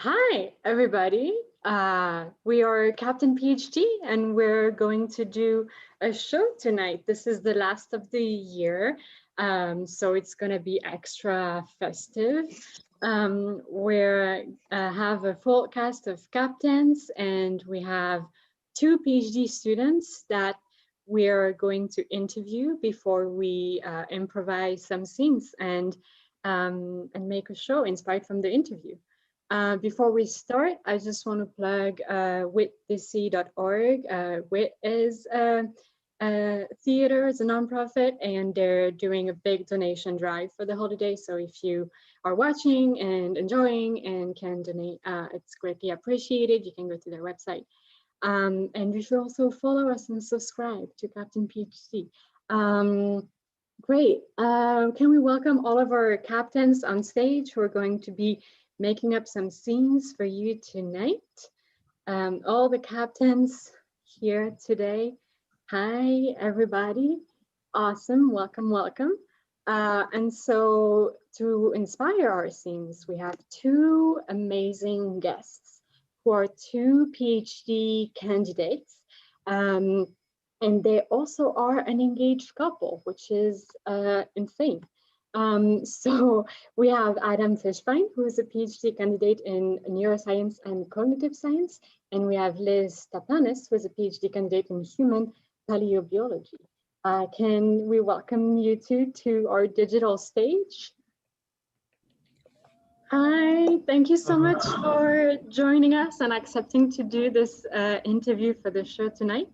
Hi, everybody. We are Captain PhD, and we're going to do a show tonight. This is the last of the year, so it's going to be extra festive. We have a full cast of captains, and we have two PhD students that we're going to interview before we improvise some scenes and make a show inspired from the interview. Before we start, I just want to plug witdc.org. WIT is a theater, it's a nonprofit, and they're doing a big donation drive for the holiday. So if you are watching and enjoying and can donate, it's greatly appreciated. You can go to their website. And you should also follow us and subscribe to Captain PhD. Great. Can we welcome all of our captains on stage who are going to be making up some scenes for you tonight. All the captains here today. Hi, everybody. Awesome. Welcome, welcome. And so to inspire our scenes, we have two amazing guests who are two PhD candidates. And they also are an engaged couple, which is insane. So we have Adam Fishbein, who is a PhD candidate in neuroscience and cognitive science, and we have Liz Tapanes, who is a PhD candidate in human paleobiology. Can we welcome you two to our digital stage? Hi, thank you so much for joining us and accepting to do this interview for the show tonight.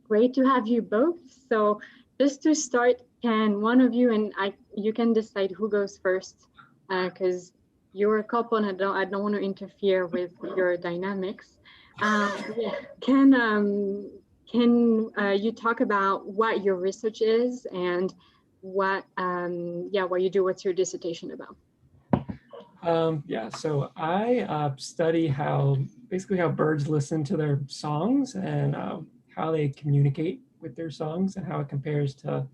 Great to have you both. So just to start, can one of you, and you can decide who goes first, because you're a couple and I don't want to interfere with your dynamics. Yeah. Can you talk about what your research is and what you do? What's your dissertation about? Yeah, so I study basically how birds listen to their songs and how they communicate with their songs and how it compares to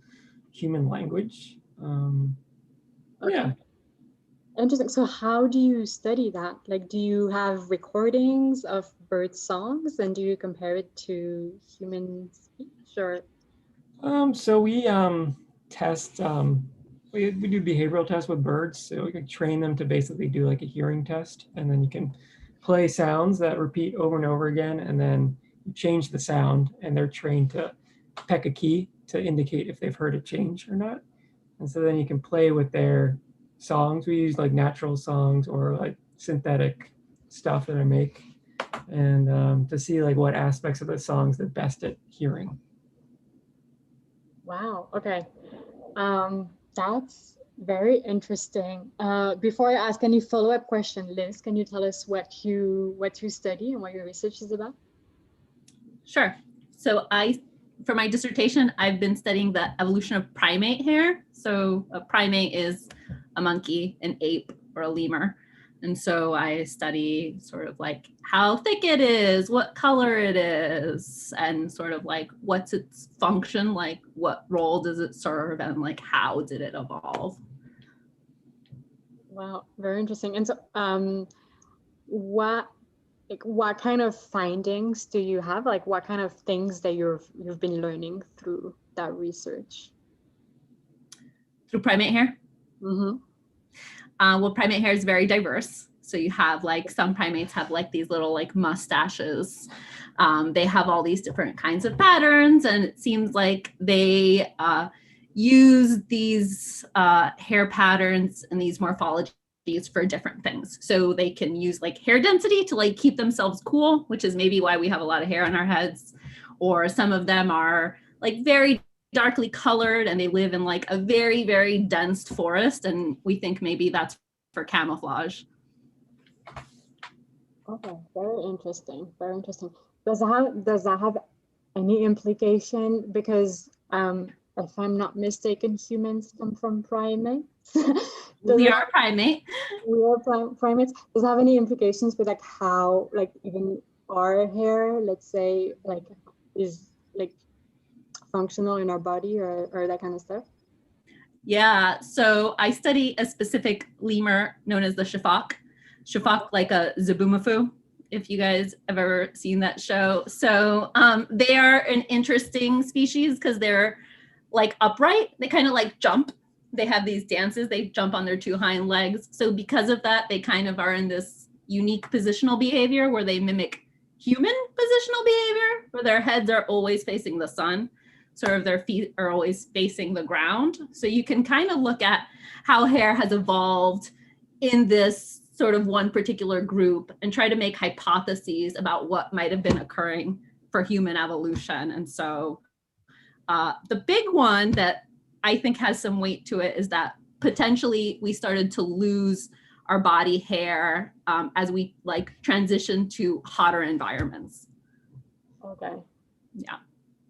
human language. Okay. Yeah. Interesting. So how do you study that? Like, do you have recordings of bird songs and do you compare it to human speech or? So we test, we do behavioral tests with birds. So we can train them to basically do like a hearing test, and then you can play sounds that repeat over and over again, and then you change the sound and they're trained to peck a key to indicate if they've heard a change or not. And so then you can play with their songs. We use like natural songs or like synthetic stuff that I make, and to see like what aspects of the songs they're best at hearing. Wow. Okay. That's very interesting. Before I ask any follow-up question, Liz, can you tell us what you study and what your research is about? Sure. So for my dissertation, I've been studying the evolution of primate hair. So a primate is a monkey, an ape, or a lemur. And so I study sort of like how thick it is, what color it is, and sort of like what's its function, like what role does it serve, and like how did it evolve. Wow, very interesting. And so what kind of findings do you have? Like what kind of things that you've been learning through that research? Through primate hair? Mm-hmm. Well, primate hair is very diverse. So you have like some primates have like these little like mustaches. They have all these different kinds of patterns, and it seems like they use these hair patterns and these morphologies for different things. So they can use like hair density to like keep themselves cool, which is maybe why we have a lot of hair on our heads. Or some of them are like very darkly colored and they live in like a very, very dense forest. And we think maybe that's for camouflage. Okay, very interesting. Very interesting. Does that have any implication? Because if I'm not mistaken, humans come from primates. We are a primate. We are primates. Does it have any implications for like how like even our hair, let's say, like is like functional in our body or that kind of stuff? Yeah, so I study a specific lemur known as the shafak. shafak like a zaboomafoo, if you guys have ever seen that show. So they are an interesting species because they're like upright. They kind of like jump. They have these dances. They jump on their two hind legs. So because of that, they kind of are in this unique positional behavior where they mimic human positional behavior, where their heads are always facing the sun, sort of their feet are always facing the ground. So you can kind of look at how hair has evolved in this sort of one particular group and try to make hypotheses about what might have been occurring for human evolution. And so the big one that I think has some weight to it is that potentially we started to lose our body hair as we like transition to hotter environments. Okay. Yeah.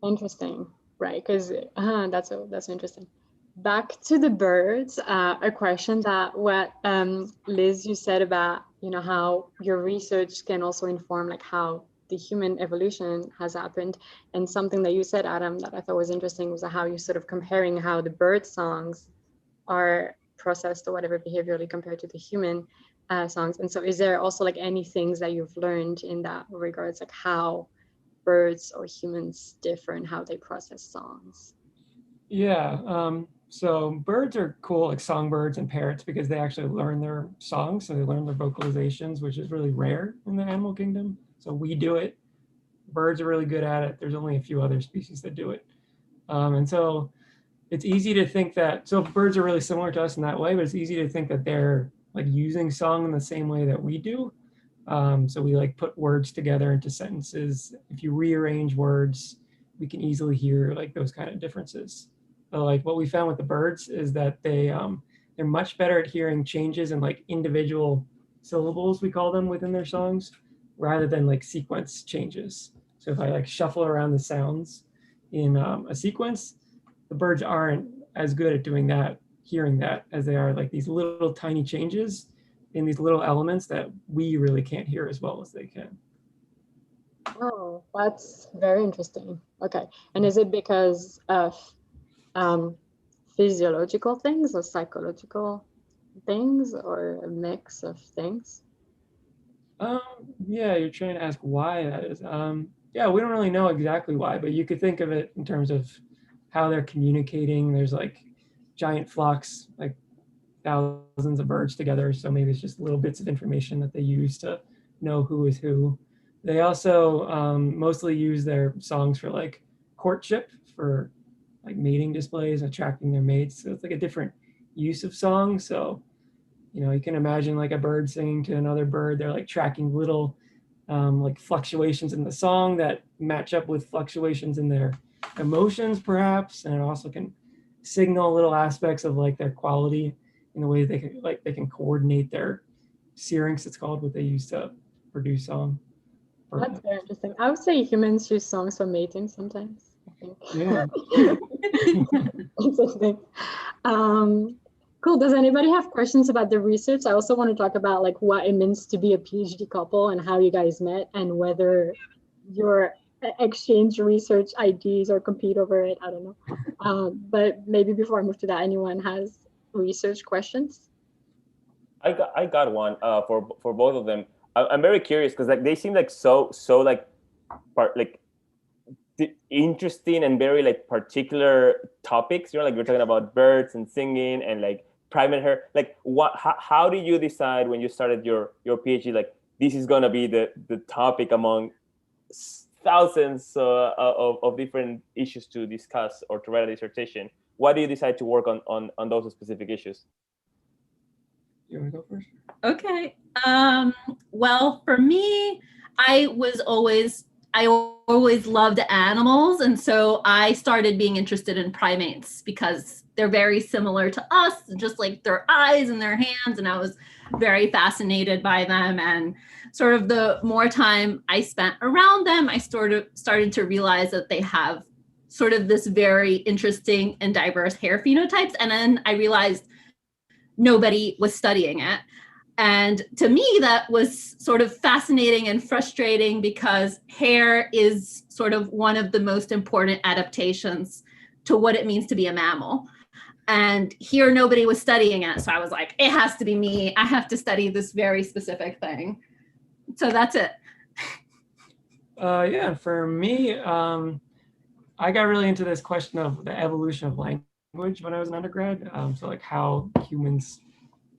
Interesting. Right. Because that's interesting. Back to the birds, a question that what Liz, you said about, you know, how your research can also inform like how the human evolution has happened. And something that you said, Adam, that I thought was interesting was how you sort of comparing how the bird songs are processed or whatever behaviorally compared to the human songs. And so is there also like any things that you've learned in that regards, like how birds or humans differ in how they process songs? Yeah, so birds are cool, like songbirds and parrots, because they actually learn their songs. So they learn their vocalizations, which is really rare in the animal kingdom. So we do it. Birds are really good at it. There's only a few other species that do it. And so it's easy to think that, so birds are really similar to us in that way, but it's easy to think that they're like using song in the same way that we do. So we like put words together into sentences. If you rearrange words, we can easily hear like those kind of differences. So like what we found with the birds is that they're much better at hearing changes in like individual syllables, we call them, within their songs, rather than like sequence changes. So if I like shuffle around the sounds in a sequence, the birds aren't as good at doing that, hearing that, as they are like these little tiny changes in these little elements that we really can't hear as well as they can. Oh, that's very interesting. Okay. And is it because of physiological things or psychological things or a mix of things? Yeah, you're trying to ask why that is. Yeah, we don't really know exactly why, but you could think of it in terms of how they're communicating. There's like giant flocks, like thousands of birds together. So maybe it's just little bits of information that they use to know who is who. They also mostly use their songs for like courtship, for like mating displays, attracting their mates. So it's like a different use of song. So, you know, you can imagine like a bird singing to another bird. They're like tracking little like fluctuations in the song that match up with fluctuations in their emotions, perhaps. And it also can signal little aspects of like their quality in the way they can coordinate their syrinx, it's called, what they use to produce song. That's very interesting. I would say humans use songs for mating sometimes, I think. Yeah. Interesting. Cool. Does anybody have questions about the research? I also want to talk about like what it means to be a PhD couple and how you guys met and whether your exchange research ideas or compete over it. I don't know. But maybe before I move to that, anyone has research questions? I got one for both of them. I'm very curious because like they seem like so like interesting and very like particular topics. You know, like we're talking about birds and singing and like primate hair. Like how did you decide when you started your PhD, like this is gonna be the topic among thousands of different issues to discuss or to write a dissertation? Why do you decide to work on those specific issues? You want to go first? Okay. Well, for me, I always loved animals. And so I started being interested in primates because they're very similar to us, just like their eyes and their hands. And I was very fascinated by them. And sort of the more time I spent around them, I started to realize that they have sort of this very interesting and diverse hair phenotypes. And then I realized nobody was studying it. And to me, that was sort of fascinating and frustrating because hair is sort of one of the most important adaptations to what it means to be a mammal. And here nobody was studying it. So I was like, it has to be me. I have to study this very specific thing. So that's it. Yeah, for me, I got really into this question of the evolution of language when I was an undergrad. So like how humans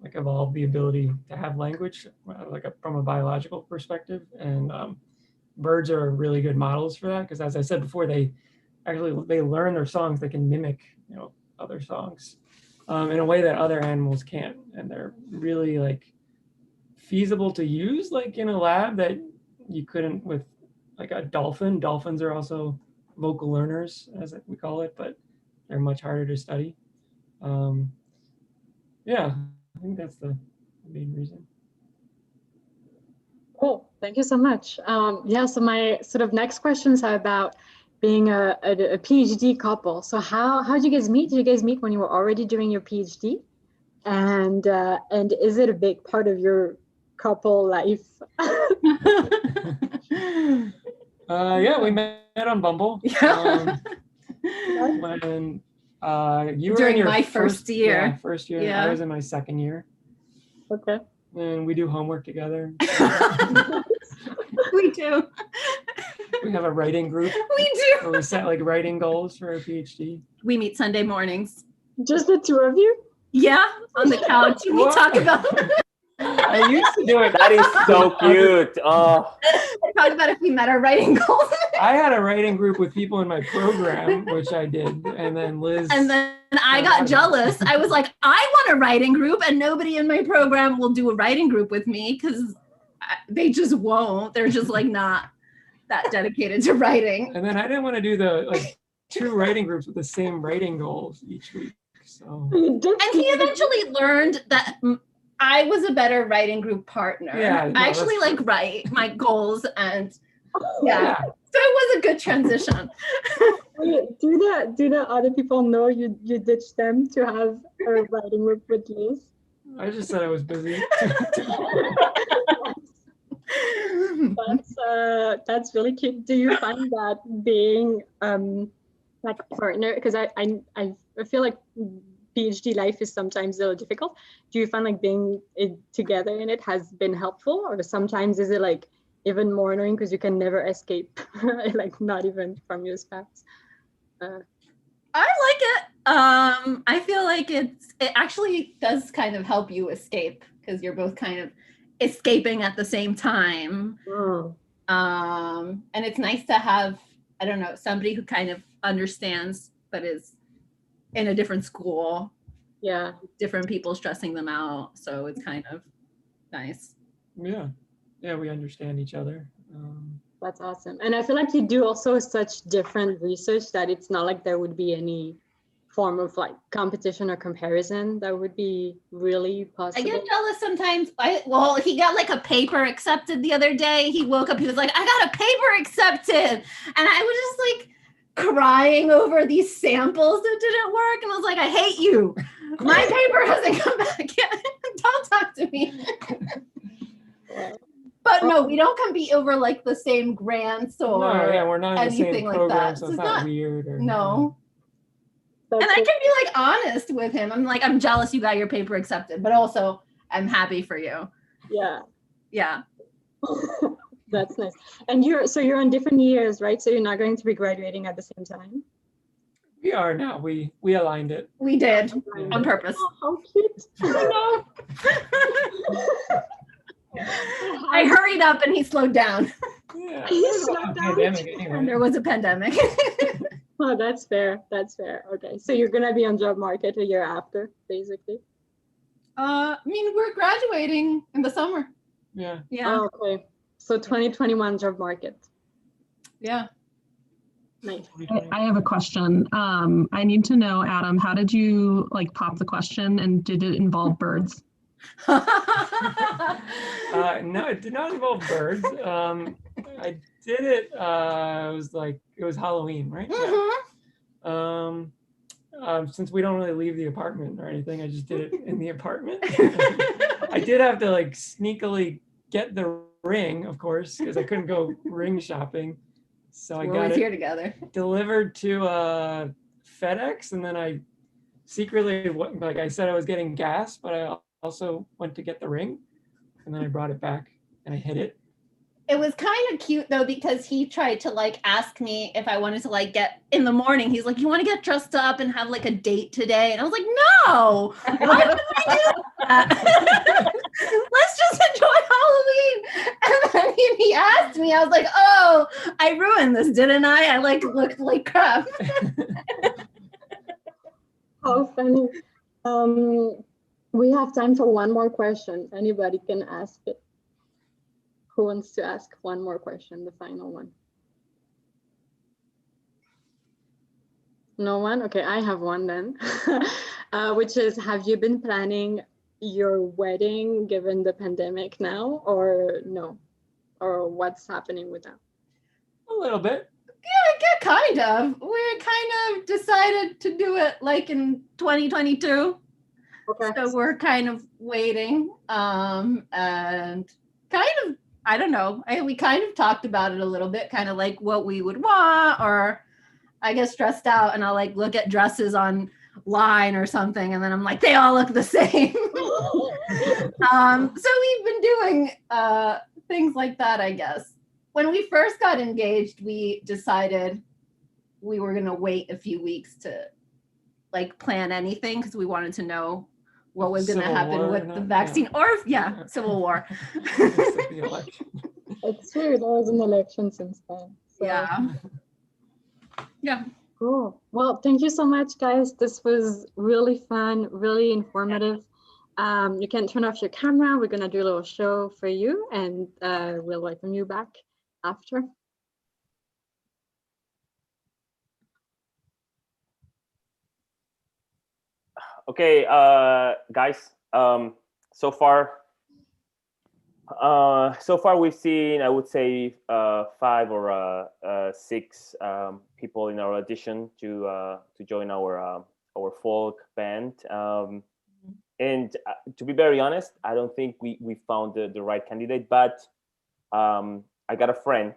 like evolved the ability to have language, from a biological perspective. And birds are really good models for that, because as I said before, they learn their songs. They can mimic, other songs in a way that other animals can't, and they're really like feasible to use like in a lab that you couldn't with like a dolphin. Dolphins are also vocal learners, as we call it, but they're much harder to study. Yeah, I think that's the main reason. Cool. Thank you so much. Yeah, so my sort of next questions are about being a PhD couple. So how did you guys meet? Did you guys meet when you were already doing your PhD? And is it a big part of your couple life? Yeah, we met on Bumble. Yeah. When you were During in your my first year. Yeah, first year. Yeah. I was in my second year. Okay. And we do homework together. We do. We have a writing group We do. where we set like writing goals for our PhD. We meet Sunday mornings. Just the two of you? Yeah, on the couch. We talk about I used to do it. That is so cute. Oh, talk about if we met our writing goals. I had a writing group with people in my program, which I did, and then Liz. And then I got jealous. I was like, I want a writing group, and nobody in my program will do a writing group with me because they just won't. They're just like not that dedicated to writing. And then I didn't want to do the like 2 writing groups with the same writing goals each week. So. And he eventually learned that I was a better writing group partner. Yeah, no, I actually like write my goals, and yeah. So it was a good transition. Do the other people know you ditched them to have a writing group with Liz? I just said I was busy. That's really cute. Do you find that being like a partner, because I feel like PhD life is sometimes a little difficult. Do you find like being together in it has been helpful, or sometimes is it like even more annoying because you can never escape, like not even from your spouse? I like it. I feel like it actually does kind of help you escape because you're both kind of escaping at the same time. And it's nice to have, I don't know, somebody who kind of understands but is in a different school. Yeah. Different people stressing them out. So it's kind of nice. Yeah. Yeah, we understand each other. That's awesome. And I feel like you do also such different research that it's not like there would be any form of like competition or comparison that would be really possible. I get jealous sometimes. He got like a paper accepted the other day. He woke up, he was like, I got a paper accepted. And I was just like crying over these samples that didn't work. And I was like, I hate you. My paper hasn't come back yet. Don't talk to me. But no, we don't compete over like the same grants or we're not in the same anything program, like that. so it's not weird. No. And I can be like honest with him. I'm like, I'm jealous you got your paper accepted, but also I'm happy for you. Yeah. Yeah. That's nice. And you're on different years, right? So you're not going to be graduating at the same time? We are now. We aligned it. We did on purpose. Oh, how cute. I know. I hurried up and he slowed down. Yeah. He slowed down. Pandemic anyway. And there was a pandemic. Oh, that's fair. That's fair. Okay. So you're going to be on job market a year after, basically? I mean, we're graduating in the summer. Yeah. Yeah. Oh, okay. So 2021 job market. Yeah. Nice. I have a question. I need to know, Adam, how did you like pop the question, and did it involve birds? No, it did not involve birds. I did it. It was Halloween, right? Mm-hmm. Since we don't really leave the apartment or anything, I just did it in the apartment. I did have to like sneakily get the ring, of course, because I couldn't go ring shopping. So I got it here together. delivered to FedEx, and then I secretly, like I said, I was getting gas, but I also went to get the ring, and then I brought it back and I hid it. It was kind of cute though, because he tried to like ask me if I wanted to like get in the morning. He's like, "You want to get dressed up and have like a date today?" And I was like, "No, why would we do that? Let's just enjoy Halloween." And then he asked me, I was like, "Oh, I ruined this, didn't I? I like looked like crap." How funny. We have time for one more question. Anybody can ask it. Who wants to ask one more question, the final one? No one? Okay, I have one then, which is, have you been planning your wedding given the pandemic now, or no? Or what's happening with that? A little bit. Yeah, kind of. We kind of decided to do it like in 2022. Okay. So we're kind of waiting. And kind of, I don't know. We kind of talked about it a little bit, kind of like what we would want, or I get stressed out and I'll like look at dresses online or something, and then I'm like, they all look the same. So we've been doing things like that, I guess. When we first got engaged, we decided we were gonna wait a few weeks to like plan anything, because we wanted to know what was going to happen with the vaccine, or civil war. It's true, there was an election since then. So. Yeah. Cool. Well, thank you so much, guys. This was really fun, really informative. You can turn off your camera. We're gonna do a little show for you, and we'll welcome you back after. Okay, guys. So far we've seen, I would say, 5 or 6 people in our audition to join our folk band. And to be very honest, I don't think we found the right candidate. But I got a friend.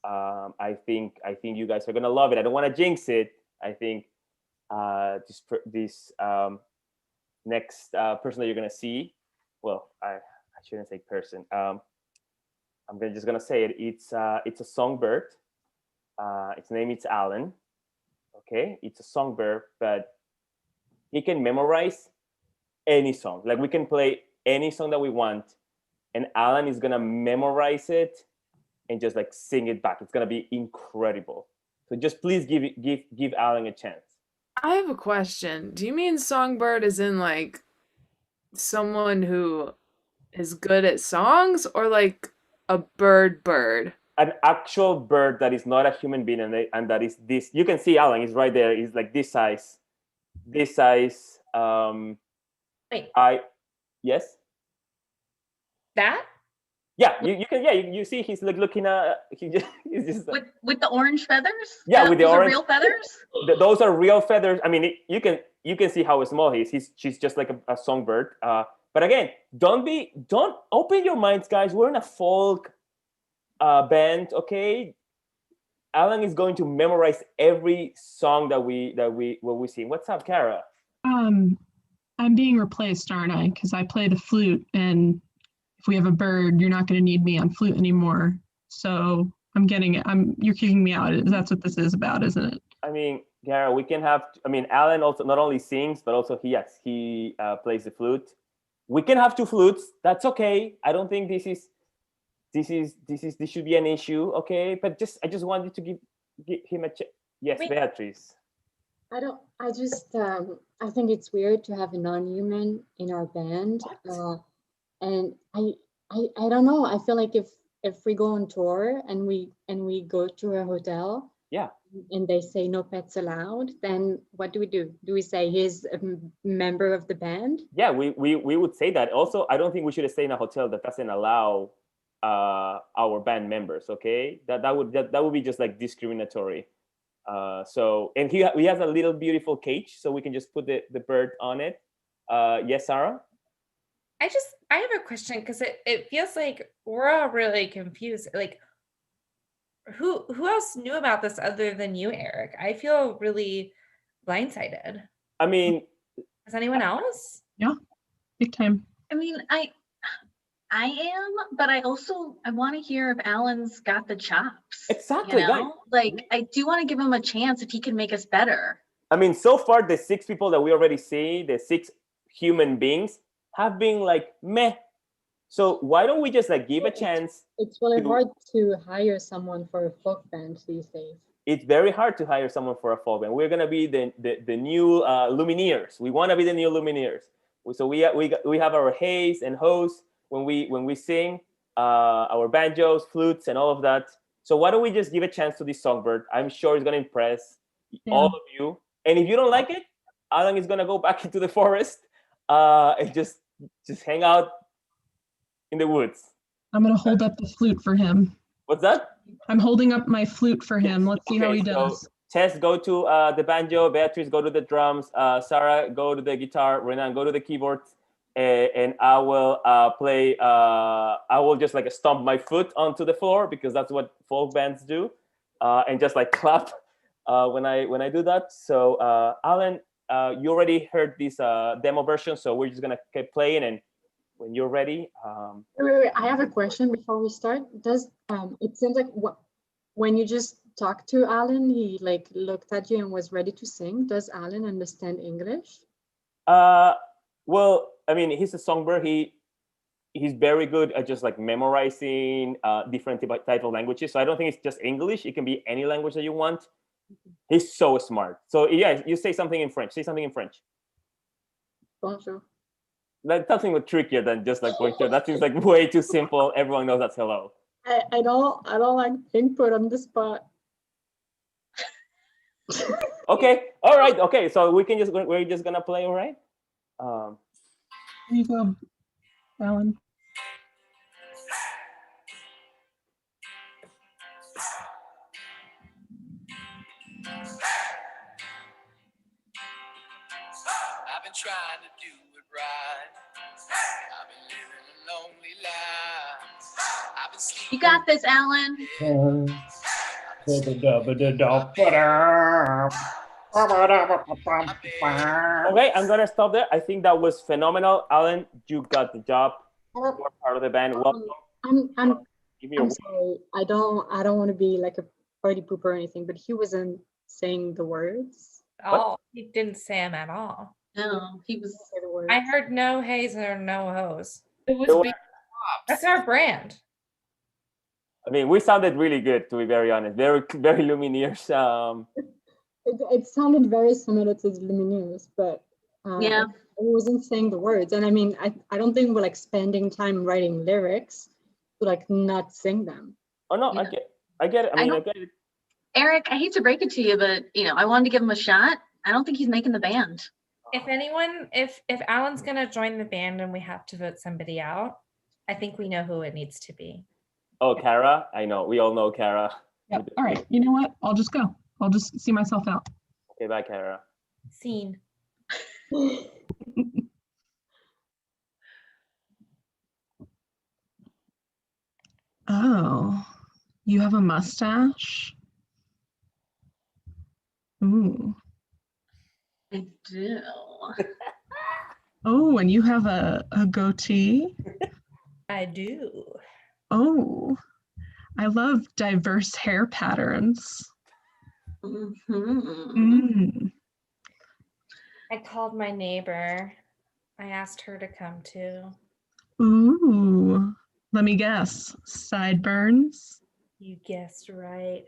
I think you guys are gonna love it. I don't want to jinx it. I think this next person that you're gonna see, well, I shouldn't say person. I'm just gonna say it. It's a songbird. Its name is Alan. Okay, it's a songbird, but he can memorize any song. Like, we can play any song that we want, and Alan is gonna memorize it and just like sing it back. It's gonna be incredible. So just please give Alan a chance. I have a question. Do you mean songbird as in like someone who is good at songs, or like a bird? An actual bird that is not a human being, and that is this. You can see Alan is right there. He's like this size. This size. Wait. Yes. That? Yeah, you can. Yeah, you see he's like looking at. He's just With the orange feathers? Yeah, with the Those are orange real feathers? Those are real feathers. I mean, you can see how small he is. She's just like a songbird. But again, don't open your minds, guys. We're in a folk band, okay? Alan is going to memorize every song that we sing. What's up, Kara? I'm being replaced, aren't I? Because I play the flute, and if we have a bird, you're not going to need me on flute anymore. So I'm getting it. You're kicking me out. That's what this is about, isn't it? I mean, Kara, we can have. I mean, Alan also not only sings, but also he plays the flute. We can have 2 flutes. That's okay. I don't think this should be an issue, okay? But I just wanted to give him a chance. Yes, Wait. Beatrice. I think it's weird to have a non-human in our band. And I don't know. I feel like if we go on tour and we go to a hotel, yeah, and they say no pets allowed, then what do? Do we say he's a member of the band? Yeah, we would say that. Also, I don't think we should stay in a hotel that doesn't allow our band members. Okay, that would be just like discriminatory. So, and he has a little beautiful cage, so we can just put the bird on it. Yes, Sarah? I have a question, because it feels like we're all really confused. Like, who else knew about this other than you, Eric? I feel really blindsided. I mean, Is anyone else? Big time. I mean, I am, but I want to hear if Alan's got the chops. Exactly, guys. Like, I do want to give him a chance if he can make us better. I mean, so far, the 6 people that we already see, the 6 human beings, have been like meh. So why don't we just like give a chance? It's really hard to hire someone for a folk band these days. It's very hard to hire someone for a folk band. We're gonna be the new Lumineers. We want to be the new Lumineers. So we have our haze and hose when we sing, our banjos, flutes, and all of that. So why don't we just give a chance to this songbird? I'm sure it's gonna impress all of you. And if you don't like it, Alan is gonna go back into the forest and just hang out in the woods. I'm gonna hold up the flute for him. What's that? I'm holding up my flute for him. Let's see how he does. So Tess, go to the banjo. Beatrice, go to the drums. Sarah, go to the guitar. Renan, go to the keyboards. And I will play. I will just like stomp my foot onto the floor because that's what folk bands do, and just like clap when I do that. So Alan, you already heard this demo version, so we're just gonna keep playing, and when you're ready. Wait, I have a question before we start. Does it seems like when you just talked to Alan, he like looked at you and was ready to sing. Does Alan understand English? Well, I mean, he's a songbird. He's very good at just like memorizing different type of languages. So I don't think it's just English. It can be any language that you want. He's so smart. So yeah, you say something in French. Say something in French. Bonjour. That's something trickier than just like bonjour. That seems like way too simple. Everyone knows that's hello. I don't like being put on the spot. Okay. All right. Okay. So we're just gonna play. All right. Here you go, Alan. I've been trying to do it right. I've been living a lonely life. I've been sleeping. You got this, Alan. Okay, I'm gonna stop there. I think that was phenomenal, Alan. You got the job. You're part of the band. Welcome. I'm sorry. I don't want to be like a party pooper or anything, but he wasn't saying the words. Oh, he didn't say them at all. No, he was. Say the words. I heard no haze or no hose. It was So, big That's our brand. I mean, we sounded really good, to be very honest. Very Lumineers. It sounded very similar to the Lumineers, but Yeah. I wasn't saying the words. And I mean, I don't think we're like spending time writing lyrics to like not sing them. Oh no, Yeah. I get it. I mean, I get it. Eric, I hate to break it to you, but I wanted to give him a shot. I don't think he's making the band. If Alan's gonna join the band and we have to vote somebody out, I think we know who it needs to be. Oh, Kara. I know. We all know Kara. Yep. All right. You know what? I'll just go. I'll just see myself out. Okay, bye, Kara. Scene. Oh, you have a mustache? Ooh. I do. Oh, and you have a goatee? I do. Oh, I love diverse hair patterns. Mm. I called my neighbor. I asked her to come too. Ooh, let me guess. Sideburns? You guessed right.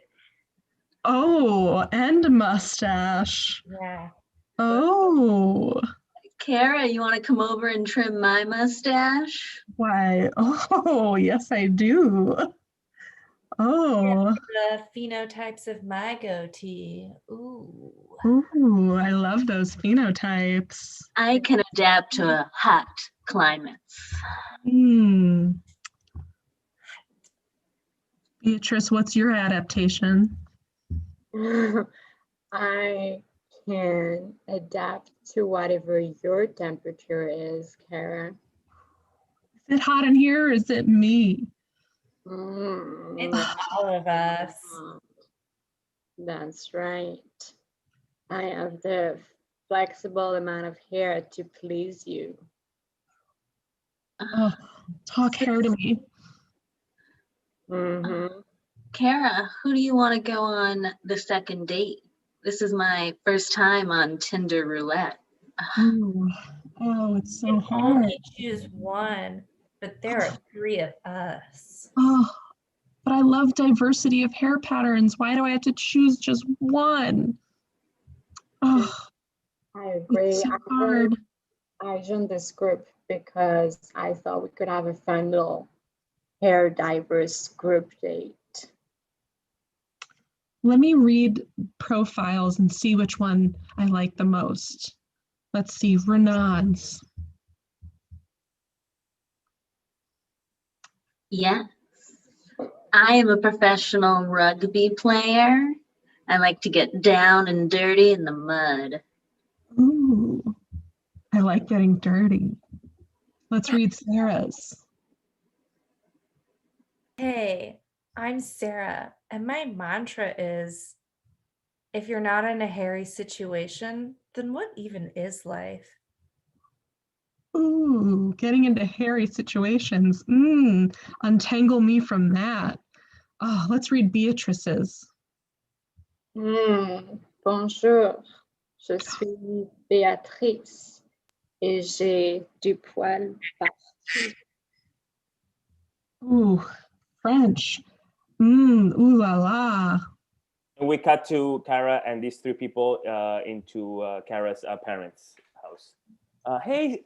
Oh, and a mustache. Yeah. Oh, Kara, you want to come over and trim my mustache? why? Oh, yes, I do. Oh, The phenotypes of my goatee. Ooh. ooh, I love those phenotypes. I can adapt to hot climates. Hmm. Beatrice, what's your adaptation? I can adapt to whatever your temperature is, Kara. Is it hot in here or is it me? It's all of us. That's right. I have the flexible amount of hair to please you? Oh, talk hair to me. Mm-hmm. Kara, who do you want to go on the second date? This is my first time on Tinder roulette. Ooh. Oh, it's so You can hard. only choose one, but there are 3 of us. Oh, but I love diversity of hair patterns. Why do I have to choose just one? Oh, I agree. it's so hard. I joined this group because I thought we could have a fun little hair diverse group date. Let me read profiles and see which one I like the most. Let's see, Renan's. Yes. I am a professional rugby player. I like to get down and dirty in the mud. Ooh, I like getting dirty. Let's read Sarah's. Hey, I'm Sarah, and my mantra is if you're not in a hairy situation, then what even is life? Ooh, getting into hairy situations. Untangle me from that. Oh, let's read Beatrice's. Bonjour, je suis Béatrice et j'ai du poil partout. Ooh, French. Ooh la la. And we cut to Kara and these 3 people into Kara's parents' house. Hey,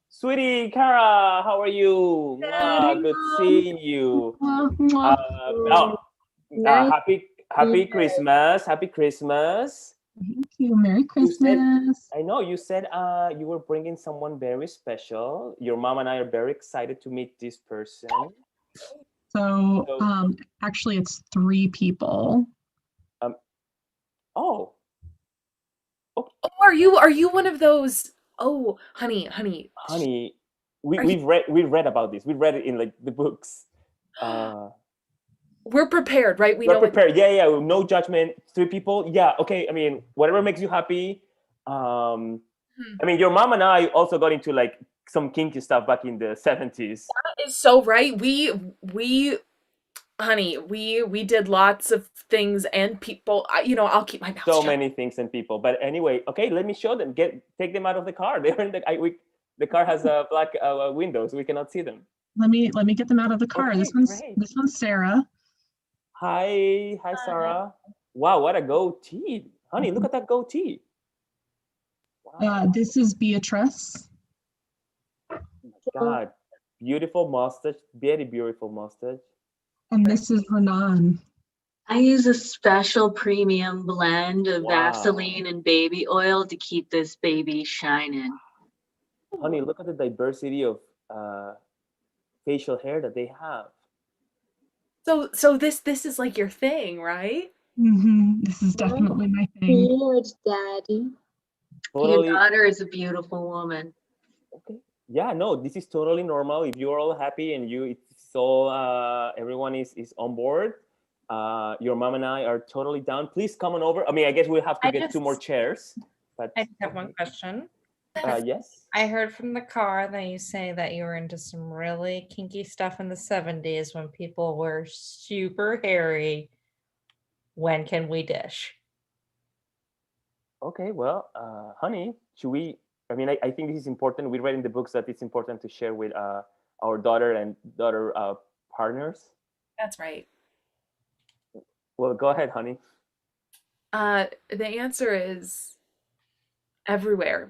sweetie, Kara, how are you? Good, Good seeing you. Mwah. Nice Happy to Christmas! Happy Christmas! Thank you. Merry You said- Christmas. I know you said you were bringing someone very special. Your mom and I are very excited to meet this person. So, actually, it's 3 people. Oh, Oh, are you one of those? Oh, honey. we've read about this. We read it in like the books. We're prepared, right? We're prepared. Yeah. No judgment. 3 people. Yeah. Okay. I mean, whatever makes you happy. I mean, your mom and I also got into like some kinky stuff back in the 70s. That is so right. Honey, we did lots of things and people. I'll keep my mouth So shut. many things and people. But anyway, okay, let me show them. Take them out of the car. They're in the car has black windows. We cannot see them. Let me get them out of the car. Okay, This one's Sarah. Hi, Sarah. Wow, what a goatee, honey! Look at that goatee. Wow. This is Beatrice. Oh my God, beautiful mustache, very beautiful mustache. And this is Renan. I use a special premium blend of Wow. Vaseline and baby oil to keep this baby shining. Honey, look at the diversity of facial hair that they have. So this is like your thing, right? This is definitely my thing. Beard daddy. Totally. Your daughter is a beautiful woman. Okay. Yeah, no, this is totally normal. If you're all happy and everyone is on board, your mom and I are totally down. Please come on over. I mean, I guess we'll have to get 2 more chairs. But I just have one question. Yes. I heard from the car that you say that you were into some really kinky stuff in the 70s when people were super hairy. When can we dish? Okay, well, honey, should we? I mean, I think this is important. We read in the books that it's important to share with our daughter and daughter partners. That's right. Well, go ahead, honey. The answer is everywhere.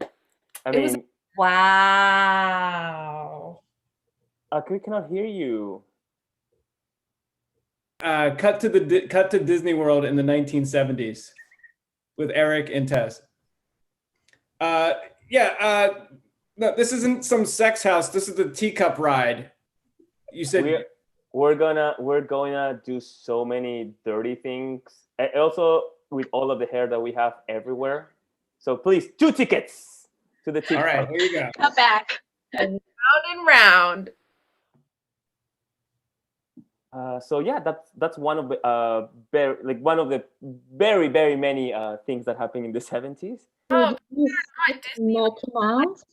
I mean, Wow. we cannot hear you. Cut to Disney World in the 1970s with Eric and Tess. No, this isn't some sex house. This is the teacup ride. You said we're gonna do so many dirty things, and also with all of the hair that we have everywhere. So please, 2 tickets to the teacup. All right, here you go. Come back. And round and round. So yeah, that's one of the one of the very many things that happened in the 70s. Oh, Disney Mickey Mouse.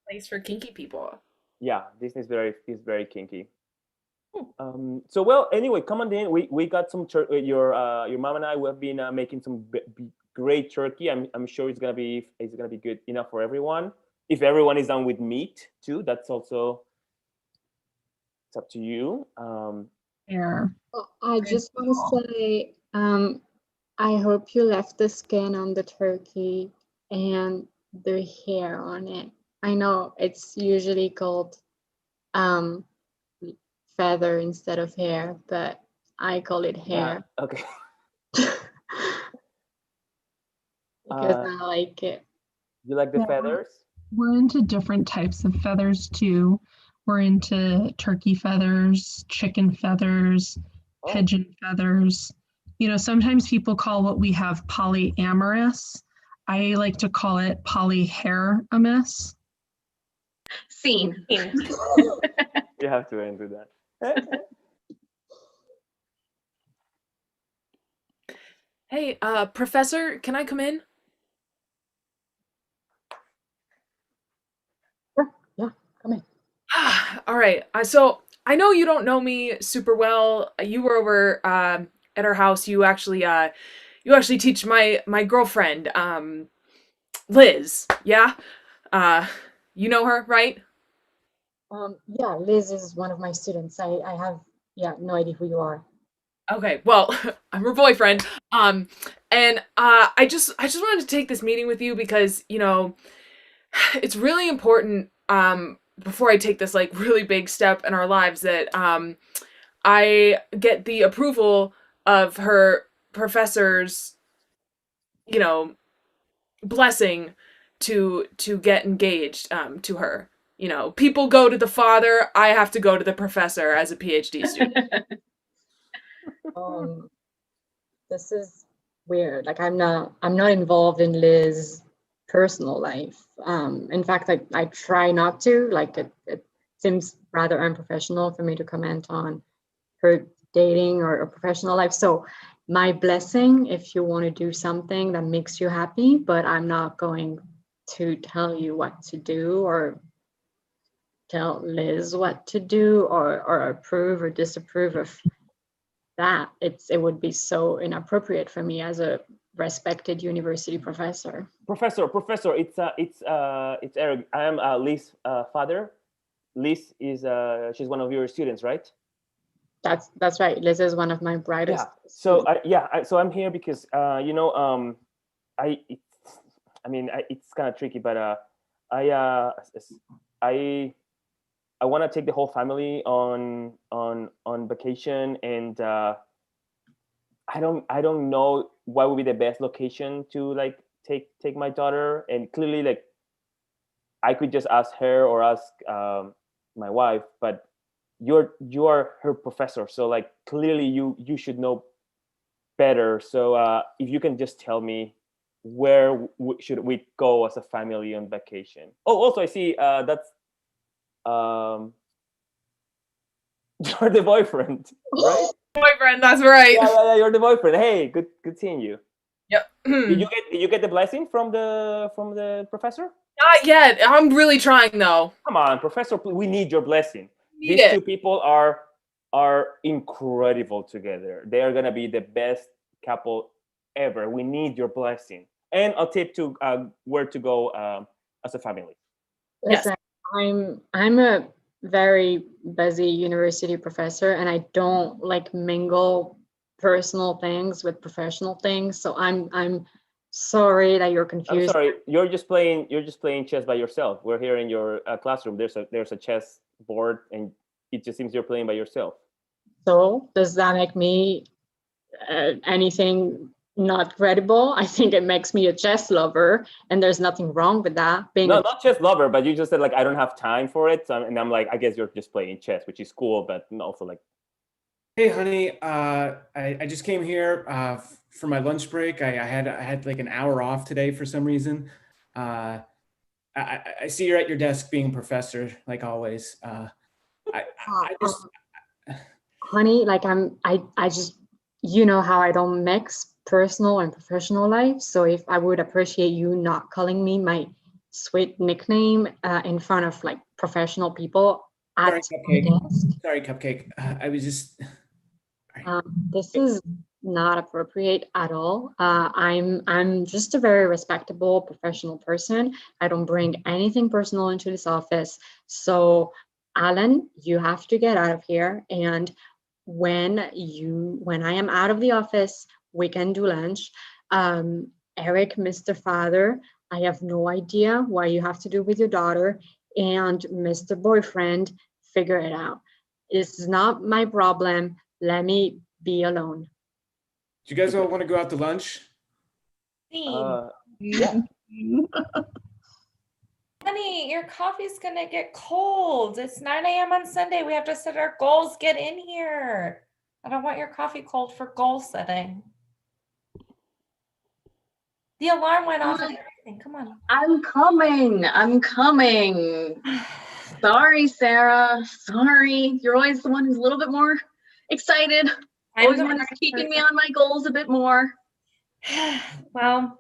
place for kinky people. Yeah, Disney is very kinky. So well, anyway, come on in. We got some your mom and I have been making some great turkey. I'm sure it's gonna be good enough for everyone. If everyone is done with meat too, that's also, it's up to you. Air. I just want to say, I hope you left the skin on the turkey and the hair on it. I know it's usually called feather instead of hair, but I call it hair Okay. because I like it. You like the Yeah. feathers? We're into different types of feathers too. We're into turkey feathers, chicken feathers, pigeon feathers. You know, sometimes people call what we have polyamorous. I like to call it polyhairomous. Scene. You have to answer that. Hey, Professor, can I come in? Yeah, come in. All right. So I know you don't know me super well. You were over at our house. You actually teach my girlfriend, Liz. Yeah. You know her, right? Yeah, Liz is one of my students. I have no idea who you are. Okay, well, I'm her boyfriend. And I just wanted to take this meeting with you because, you know, it's really important before I take this like really big step in our lives that I get the approval of her professor's, you know, blessing to get engaged to her. You know, people go to the father, I have to go to the professor as a PhD student. This is weird. Like I'm not involved in Liz's personal life. In fact, I try not to. Like it seems rather unprofessional for me to comment on her dating or a professional life. So my blessing if you want to do something that makes you happy, but I'm not going to tell you what to do or tell Liz what to do or approve or disapprove of that. It would be so inappropriate for me as a respected university professor. Professor, it's Eric. I am Liz's father. Liz is she's one of your students, right? That's right. Liz is one of my brightest. Yeah. So so I'm here because you know it's kind of tricky, but I want to take the whole family on vacation, and I don't know what would be the best location to like take my daughter. And clearly, like, I could just ask her or ask my wife, but you are her professor, so like clearly you should know better. So if you can just tell me where should we go as a family on vacation. Oh, also I see that's you're the boyfriend, right? Boyfriend, that's right. Yeah, you're the boyfriend. Hey, good seeing you. Yep. Did you get the blessing from the professor? Not yet. I'm really trying though. Come on, professor, we need your blessing. Need These it. two people are incredible together. They are gonna be the best couple ever. We need your blessing and a tip to where to go as a family. Listen, I'm a very busy university professor, and I don't like mingle personal things with professional things. So I'm sorry that you're confused. I'm sorry, you're just playing chess by yourself. We're here in your classroom. There's a chess board, and it just seems you're playing by yourself. So does that make me anything not credible? I think it makes me a chess lover, and there's nothing wrong with that. Not chess lover, but you just said like I don't have time for it, and I'm like, I guess you're just playing chess, which is cool, but also like. Hey, honey, I just came here for my lunch break. I had like an hour off today for some reason. I see you're at your desk being a professor, like always. honey, like I just, you know how I don't mix personal and professional life. So if I would appreciate you not calling me my sweet nickname in front of like professional people at Sorry, my Cupcake. desk. Sorry, Cupcake. I was just. This is not appropriate at all. I'm just a very respectable professional person. I don't bring anything personal into this office. So Alan, you have to get out of here. And when I am out of the office, we can do lunch. Eric, Mr. Father, I have no idea what you have to do with your daughter. And Mr. Boyfriend, figure it out. This is not my problem. Let me be alone. Do you guys all want to go out to lunch? Yeah. Honey, your coffee's gonna get cold. It's 9 a.m. on Sunday. We have to set our goals. Get in here. I don't want your coffee cold for goal setting. The alarm went off and everything. Come on. I'm coming. I'm coming. Sorry, Sarah. Sorry. You're always the one who's a little bit more excited. Always the one who's keeping me on my goals a bit more. Well,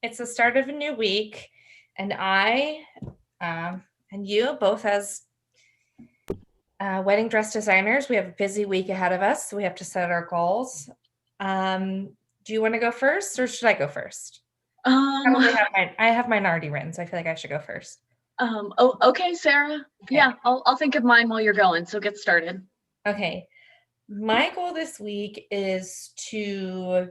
it's the start of a new week, and I and you both as wedding dress designers, we have a busy week ahead of us. So we have to set our goals. Do you want to go first, or should I go first? I have mine already written, so I feel like I should go first. Oh, okay, Sarah. Okay. Yeah, I'll think of mine while you're going. So get started. Okay. My goal this week is to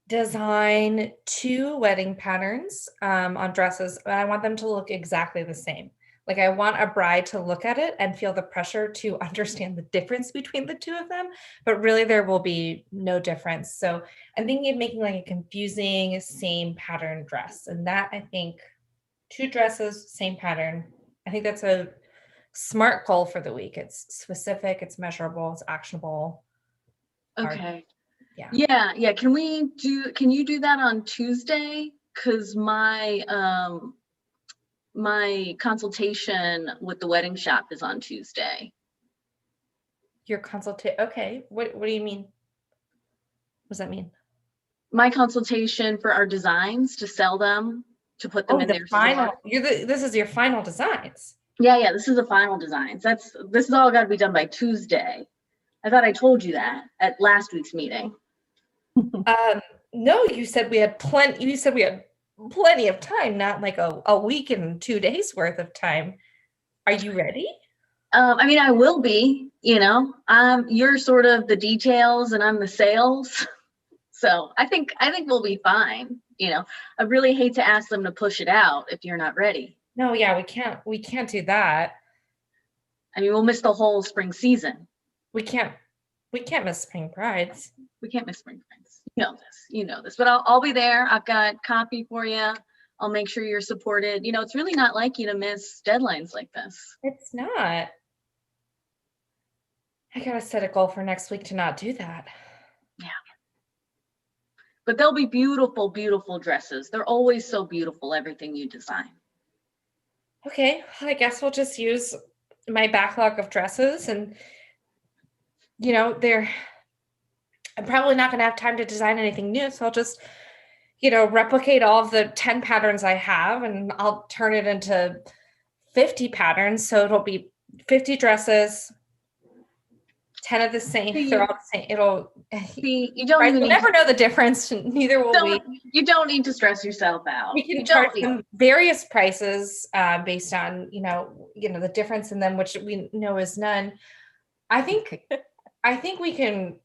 design 2 wedding patterns on dresses. And I want them to look exactly the same. Like I want a bride to look at it and feel the pressure to understand the difference between the 2 of them, but really there will be no difference. So I'm thinking of making like a confusing same pattern dress. And that I think 2 dresses, same pattern. I think that's a smart goal for the week. It's specific, it's measurable, it's actionable. Okay. Yeah. Yeah. Can you do that on Tuesday? Because my my consultation with the wedding shop is on Tuesday. Your consultation. Okay. What do you mean? What does that mean? My consultation for our designs to sell them, to put them in their final. store. This is your final designs. Yeah, this is the final designs. This is all got to be done by Tuesday. I thought I told you that at last week's meeting. No, you said we had plenty. You said we had plenty of time, not like a week and 2 days worth of time. Are you ready? I mean, I will be. You know, you're sort of the details, and I'm the sales. So I think we'll be fine. You know, I really hate to ask them to push it out if you're not ready. No, yeah, we can't do that. I mean, we'll miss the whole spring season. We can't miss spring brides. We can't miss spring brides. You know this, but I'll be there. I've got copy for you. I'll make sure you're supported. You know, it's really not like you to miss deadlines like this. It's not. I gotta set a goal for next week to not do that. Yeah. But they'll be beautiful, beautiful dresses. They're always so beautiful, everything you design. Okay, I guess we'll just use my backlog of dresses, and you know, I'm probably not gonna have time to design anything new, so I'll just, replicate all of the 10 patterns I have, and I'll turn it into 50 patterns. So it'll be 50 dresses, 10 of the same. They're all the same. You don't even never know the difference. Neither will we. You don't need to stress yourself out. We can charge them various prices based on the difference in them, which we know is none. I think we can.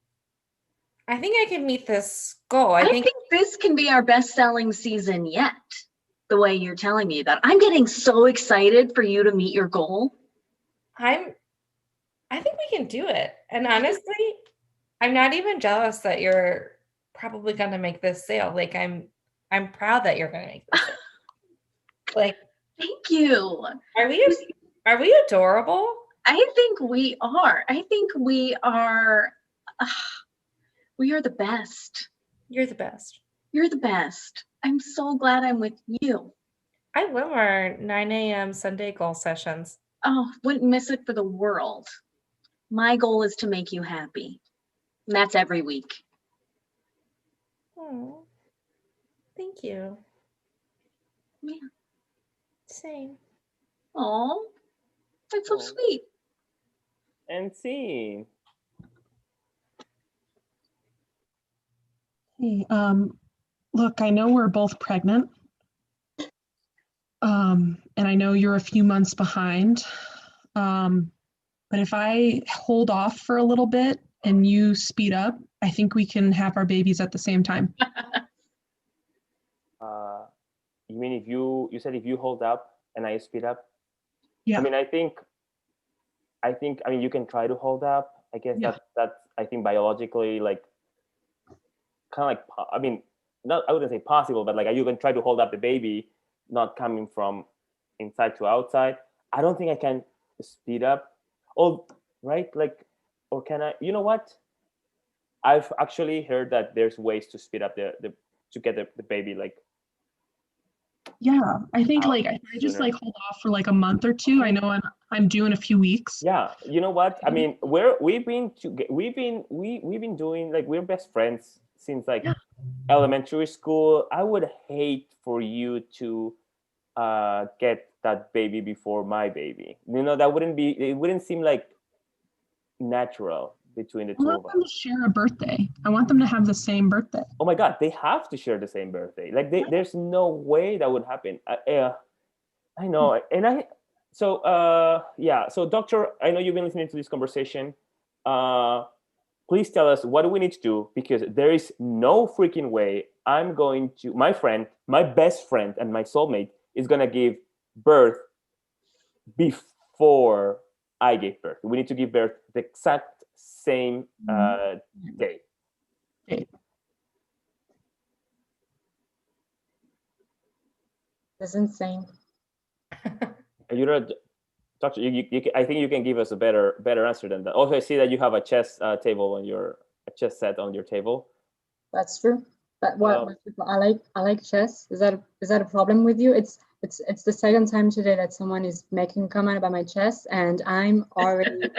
I think I can meet this goal. I think this can be our best-selling season yet. The way you're telling me that, I'm getting so excited for you to meet your goal. I think we can do it. And honestly, I'm not even jealous that you're probably going to make this sale. Like I'm proud that you're going to make this sale. Like, thank you. Are we adorable? I think we are. I think we are. We are the best. You're the best. You're the best. I'm so glad I'm with you. I love our 9 a.m. Sunday goal sessions. Oh, wouldn't miss it for the world. My goal is to make you happy. And that's every week. Oh, thank you. Yeah. Same. Oh, that's so Oh. sweet. And see. Hey, look, I know we're both pregnant. And I know you're a few months behind. But if I hold off for a little bit and you speed up, I think we can have our babies at the same time. You mean if you said if you hold up and I speed up? Yeah. I mean, I mean, you can try to hold up. I guess Yeah. that's I think biologically like kind of like, I mean, not, I wouldn't say possible, but like you can try to hold up the baby, not coming from inside to outside. I don't think I can speed up. Oh, right? Like, or can I? You know what? I've actually heard that there's ways to speed up the to get the baby like Yeah, I think out like if I just sooner. like hold off for like a month or two, I know I'm due in a few weeks. Yeah, you know what? I mean, we've been doing like we're best friends since like Yeah. elementary school. I would hate for you to get that baby before my baby. You know, that wouldn't be. It wouldn't seem like natural between the I two want of them us. to share a birthday. I want them to have the same birthday. Oh my God, they have to share the same birthday. Like there's no way that would happen. I know, and yeah. So doctor, I know you've been listening to this conversation. Please tell us what do we need to do, because there is no freaking way I'm going to, my friend, my best friend and my soulmate is gonna give birth before I gave birth. We need to give birth the exact same day. It's insane. You know, doctor, I think you can give us a better answer than that. Also, I see that you have a chess table on a chess set on your table. That's true. But what I like chess. Is that a problem with you? It's the second time today that someone is making a comment about my chess, and I'm already.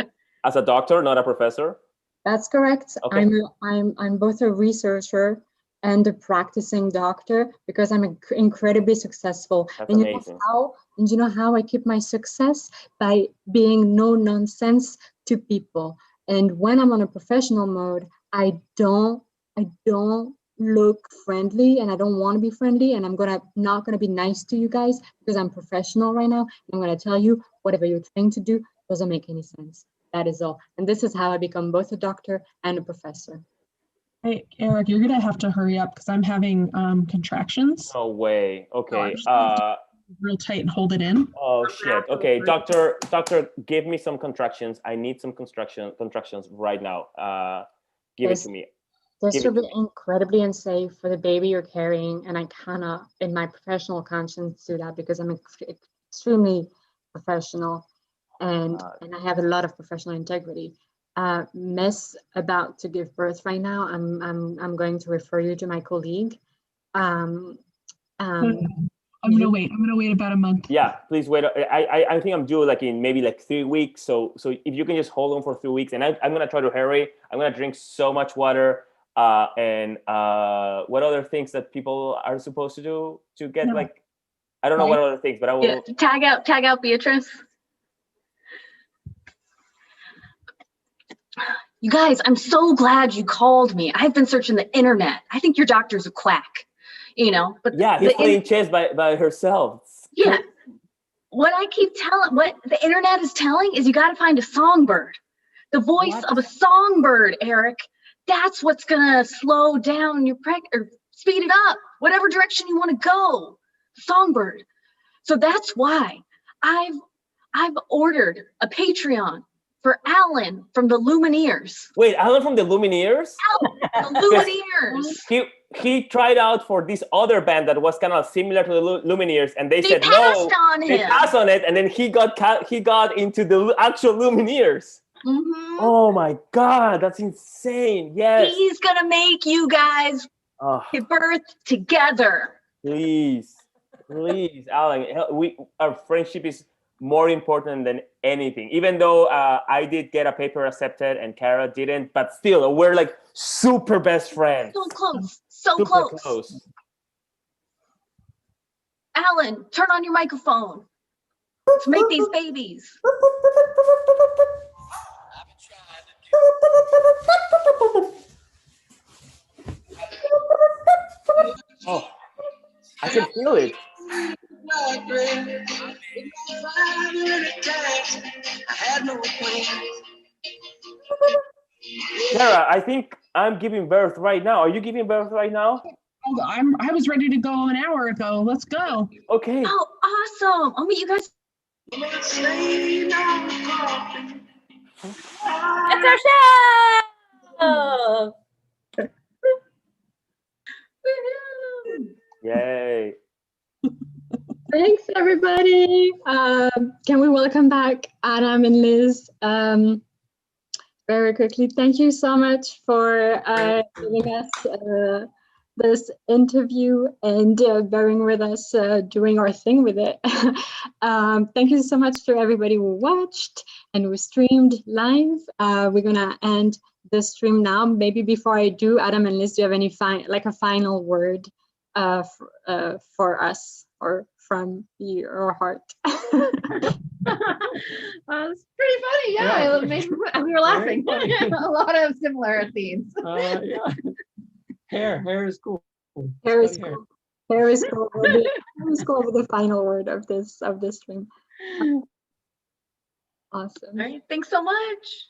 As a doctor, not a professor. That's correct. Okay. I'm both a researcher and a practicing doctor, because I'm incredibly successful. That's and amazing. You know how I keep my success? By being no nonsense to people. And when I'm on a professional mode, I don't look friendly, and I don't want to be friendly, and I'm not gonna be nice to you guys because I'm professional right now. And I'm gonna tell you whatever you're trying to do doesn't make any sense. That is all. And this is how I become both a doctor and a professor. Hey, Eric, you're gonna have to hurry up because I'm having contractions. No way. So Okay. I'm just gonna have to real tight and hold it in. Oh shit. Okay, doctor, give me some contractions. I need some contractions right now. Give it to me. This would be incredibly unsafe for the baby you're carrying, and I cannot, in my professional conscience, do that because I'm extremely professional, and I have a lot of professional integrity. Miss about to give birth right now. I'm going to refer you to my colleague. I'm gonna wait. I'm gonna wait about a month. Yeah, please wait. I think I'm due like in maybe like 3 weeks. So if you can just hold on for 3 weeks, and I'm gonna try to hurry. I'm gonna drink so much water. And what other things that people are supposed to do to get like, I don't know what other things, but I will. Yeah, tag out Beatrice. You guys, I'm so glad you called me. I've been searching the internet. I think your doctor's a quack, you know. But yeah, he's playing chess by herself. Yeah. What the internet is telling is you got to find a songbird. The voice of a songbird, Eric. That's what's gonna slow down your or speed it up, whatever direction you want to go. Songbird. So that's why I've ordered a Patreon for Alan from the Lumineers. Wait, Alan from the Lumineers? Alan, the Lumineers. He tried out for this other band that was kind of similar to the Lumineers, and they said no. They passed on it, and then he got into the actual Lumineers. Mm-hmm. Oh my God, that's insane! Yes, he's gonna make you guys give birth together. Please, Alan, our friendship is more important than anything. Even though I did get a paper accepted and Kara didn't, but still, we're like super best friends. So close. So Super close. close. Alan, turn on your microphone. Let's make these babies. I've been trying to do Oh, I can feel it. I had no plan. Kara, I think I'm giving birth right now. Are you giving birth right now? Oh, I was ready to go an hour ago. Let's go. Okay. Oh, awesome. I'll meet you guys. It's our show. Yay. Thanks, everybody. Can we welcome back Adam and Liz very quickly? Thank you so much for giving us this interview and bearing with us doing our thing with it. Thank you so much to everybody who watched and who streamed live. We're gonna end the stream now. Maybe before I do, Adam and Liz, do you have any a final word for us or from your heart? It's pretty funny. Yeah, we were laughing. A lot of similar themes. Yeah. Hair is cool. Hair is Study cool. Hair is cool. Hair is cool for the final word of this stream. Awesome. All right. Thanks so much.